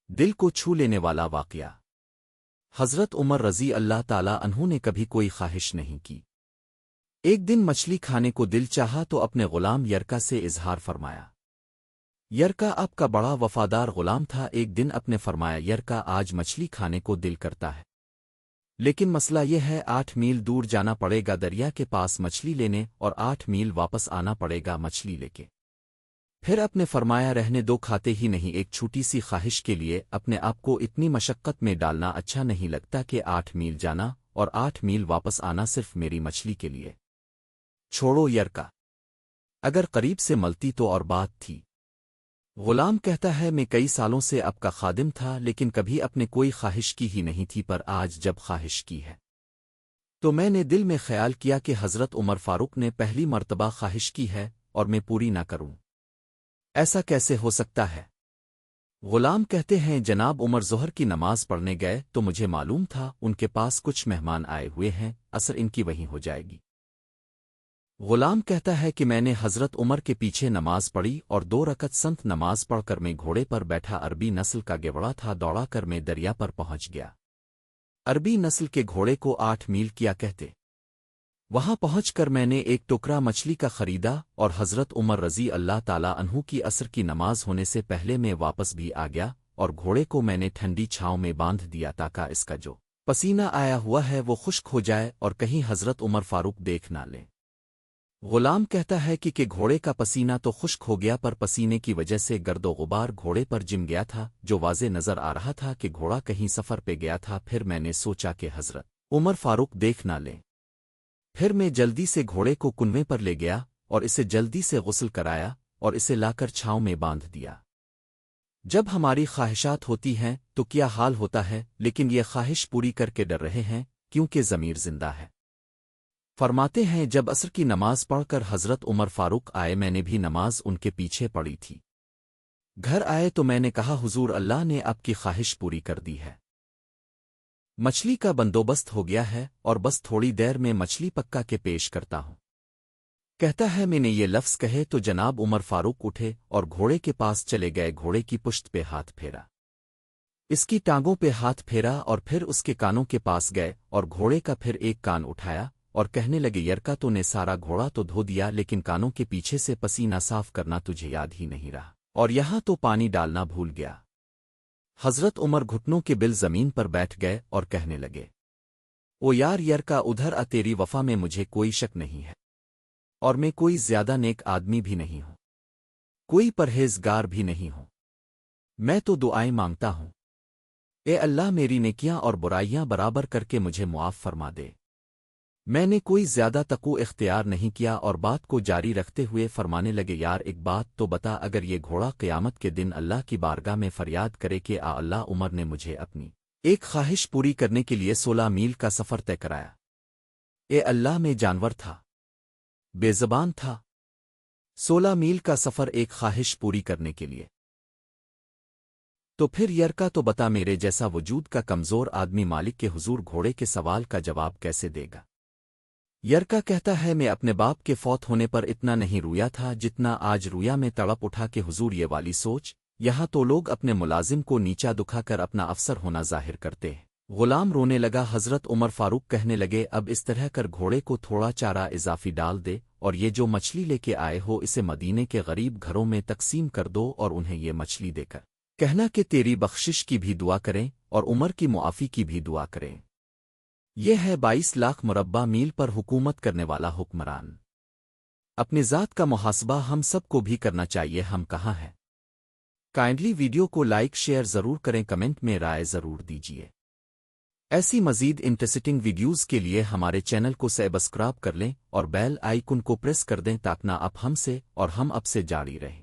دل کو چھو لینے والا واقعہ۔ حضرت عمر رضی اللہ تعالیٰ عنہ نے کبھی کوئی خواہش نہیں کی۔ ایک دن مچھلی کھانے کو دل چاہا تو اپنے غلام یرکا سے اظہار فرمایا۔ یرکا آپ کا بڑا وفادار غلام تھا۔ ایک دن اپنے فرمایا، یرکا آج مچھلی کھانے کو دل کرتا ہے، لیکن مسئلہ یہ ہے 8 میل دور جانا پڑے گا دریا کے پاس مچھلی لینے، اور 8 میل واپس آنا پڑے گا مچھلی لے کے۔ پھر اپنے فرمایا، رہنے دو، کھاتے ہی نہیں۔ ایک چھوٹی سی خواہش کے لیے اپنے آپ کو اتنی مشقت میں ڈالنا اچھا نہیں لگتا کہ 8 میل جانا اور 8 میل واپس آنا صرف میری مچھلی کے لیے۔ چھوڑو یرکا، اگر قریب سے ملتی تو اور بات تھی۔ غلام کہتا ہے، میں کئی سالوں سے آپ کا خادم تھا لیکن کبھی اپنے کوئی خواہش کی ہی نہیں تھی، پر آج جب خواہش کی ہے تو میں نے دل میں خیال کیا کہ حضرت عمر فاروق نے پہلی مرتبہ خواہش کی ہے اور میں پوری نہ کروں، ایسا کیسے ہو سکتا ہے؟ غلام کہتے ہیں، جناب عمر ظہر کی نماز پڑھنے گئے تو مجھے معلوم تھا ان کے پاس کچھ مہمان آئے ہوئے ہیں، عصر ان کی وہیں ہو جائے گی۔ غلام کہتا ہے کہ میں نے حضرت عمر کے پیچھے نماز پڑھی اور 2 رکعت سنت نماز پڑھ کر میں گھوڑے پر بیٹھا عربی نسل کا گھوڑا تھا، دوڑا کر میں دریا پر پہنچ گیا۔ عربی نسل کے گھوڑے کو 8 میل کیا کہتے۔ وہاں پہنچ کر میں نے ایک ٹکڑا مچھلی کا خریدا اور حضرت عمر رضی اللہ تعالیٰ عنہ کی عصر کی نماز ہونے سے پہلے میں واپس بھی آ گیا، اور گھوڑے کو میں نے ٹھنڈی چھاؤں میں باندھ دیا تاکہ اس کا جو پسینہ آیا ہوا ہے وہ خشک ہو جائے اور کہیں حضرت عمر فاروق دیکھ نہ لیں۔ غلام کہتا ہے کہ گھوڑے کا پسینہ تو خشک ہو گیا، پر پسینے کی وجہ سے گرد و غبار گھوڑے پر جم گیا تھا، جو واضح نظر آ رہا تھا کہ گھوڑا کہیں سفر پہ گیا تھا۔ پھر میں نے سوچا کہ حضرت عمر فاروق دیکھ نہ لیں، پھر میں جلدی سے گھوڑے کو کنویں پر لے گیا اور اسے جلدی سے غسل کرایا اور اسے لا کر چھاؤں میں باندھ دیا۔ جب ہماری خواہشات ہوتی ہیں تو کیا حال ہوتا ہے، لیکن یہ خواہش پوری کر کے ڈر رہے ہیں کیونکہ ضمیر زندہ ہے۔ فرماتے ہیں، جب عصر کی نماز پڑھ کر حضرت عمر فاروق آئے، میں نے بھی نماز ان کے پیچھے پڑھی تھی۔ گھر آئے تو میں نے کہا، حضور، اللہ نے آپ کی خواہش پوری کر دی ہے، مچھلی کا بندوبست ہو گیا ہے اور بس تھوڑی دیر میں مچھلی پکا کے پیش کرتا ہوں۔ کہتا ہے، میں نے یہ لفظ کہے تو جناب عمر فاروق اٹھے اور گھوڑے کے پاس چلے گئے، گھوڑے کی پشت پہ ہاتھ پھیرا، اس کی ٹانگوں پہ ہاتھ پھیرا اور پھر اس کے کانوں کے پاس گئے اور گھوڑے کا پھر ایک کان اٹھایا اور کہنے لگے، یرکا تو نے سارا گھوڑا تو دھو دیا، لیکن کانوں کے پیچھے سے پسینہ صاف کرنا تجھے یاد ہی نہیں رہا، اور یہاں تو پانی ڈالنا بھول گیا۔ حضرت عمر گھٹنوں کے بل زمین پر بیٹھ گئے اور کہنے لگے، او یار یرکا، ادھر آ، تیری وفا میں مجھے کوئی شک نہیں ہے، اور میں کوئی زیادہ نیک آدمی بھی نہیں ہوں، کوئی پرہیزگار بھی نہیں ہوں، میں تو دعائیں مانگتا ہوں، اے اللہ میری نیکیاں اور برائیاں برابر کر کے مجھے معاف فرما دے۔ میں نے کوئی زیادہ تقوی اختیار نہیں کیا، اور بات کو جاری رکھتے ہوئے فرمانے لگے، یار ایک بات تو بتا، اگر یہ گھوڑا قیامت کے دن اللہ کی بارگاہ میں فریاد کرے کہ آ اللہ، عمر نے مجھے اپنی ایک خواہش پوری کرنے کے لیے 16 میل کا سفر طے کرایا، اے اللہ میں جانور تھا، بے زبان تھا، 16 میل کا سفر ایک خواہش پوری کرنے کے لیے، تو پھر یرکا تو بتا، میرے جیسا وجود کا کمزور آدمی مالک کے حضور گھوڑے کے سوال کا جواب کیسے دے گا؟ یرکا کہتا ہے، میں اپنے باپ کے فوت ہونے پر اتنا نہیں رویا تھا جتنا آج رویا میں تڑپ اٹھا کہ حضور یہ والی سوچ، یہاں تو لوگ اپنے ملازم کو نیچا دکھا کر اپنا افسر ہونا ظاہر کرتے ہیں۔ غلام رونے لگا۔ حضرت عمر فاروق کہنے لگے، اب اس طرح کر گھوڑے کو تھوڑا چارہ اضافی ڈال دے، اور یہ جو مچھلی لے کے آئے ہو اسے مدینے کے غریب گھروں میں تقسیم کر دو، اور انہیں یہ مچھلی دے کر کہنا کہ تیری بخشش کی بھی دعا کریں اور عمر کی معافی کی بھی دعا کریں۔ یہ ہے 22 لاکھ مربع میل پر حکومت کرنے والا حکمران۔ اپنی ذات کا محاسبہ ہم سب کو بھی کرنا چاہیے، ہم کہاں ہیں؟ کائنڈلی ویڈیو کو لائک شیئر ضرور کریں، کمنٹ میں رائے ضرور دیجیے۔ ایسی مزید انٹرسٹنگ ویڈیوز کے لیے ہمارے چینل کو سبسکرائب کر لیں اور بیل آئیکن کو پریس کر دیں تاکہ آپ ہم سے اور ہم اب سے جاری رہیں۔